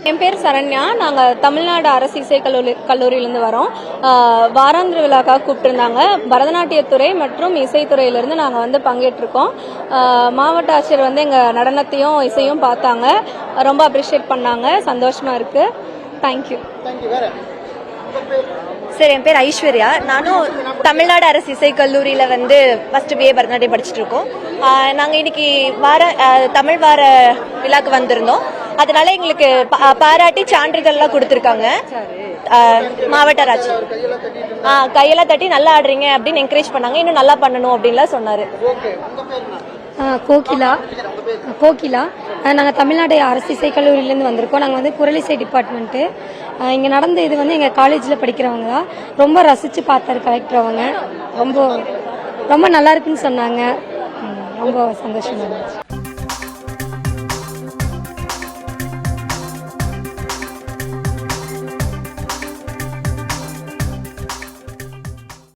என் பேர் சரண்யா. நாங்கள் தமிழ்நாடு அரசு இசை கல்லூரியிலேருந்து வரோம். வாராந்திர விழாக்காக கூப்பிட்டுருந்தாங்க. பரதநாட்டியத்துறை மற்றும் இசைத்துறையிலேருந்து நாங்கள் பங்கேற்றிருக்கோம். மாவட்ட ஆட்சியர் எங்கள் நடனத்தையும் இசையும் பார்த்தாங்க, ரொம்ப அப்ரிஷியேட் பண்ணாங்க. சந்தோஷமாக இருக்குது. தேங்க்யூ. சார், என் பேர் ஐஸ்வர்யா. நானும் தமிழ்நாடு அரசு இசை கல்லூரியில் ஃபர்ஸ்ட் பிஏ பரதநாட்டியம் படிச்சுட்டு இருக்கோம். நாங்கள் இன்னைக்கு தமிழ் வார விழாக்கு வந்திருந்தோம். அதனால எங்களுக்கு பாராட்டி சான்றிதழ்லாம் கொடுத்துருக்காங்க மாவட்ட ஆட்சியர். கையெல்லாம் தட்டி நல்லா ஆடுறீங்க அப்படின்னு என்கரேஜ் பண்ணாங்க. இன்னும் நல்லா பண்ணணும் அப்படின்லாம் சொன்னாரு. கோகிலா. நாங்கள் தமிழ்நாடு அரசு இசை கல்லூரியிலேருந்து வந்திருக்கோம். நாங்கள் குரலிசை டிபார்ட்மெண்ட்டு. இங்கே நடந்த இது எங்கள் காலேஜில் படிக்கிறவங்க தான். ரொம்ப ரசித்து பார்த்தாரு கலெக்டர். அவங்க ரொம்ப ரொம்ப நல்லா இருக்குன்னு சொன்னாங்க. ரொம்ப சந்தோஷமாக இருந்துச்சு.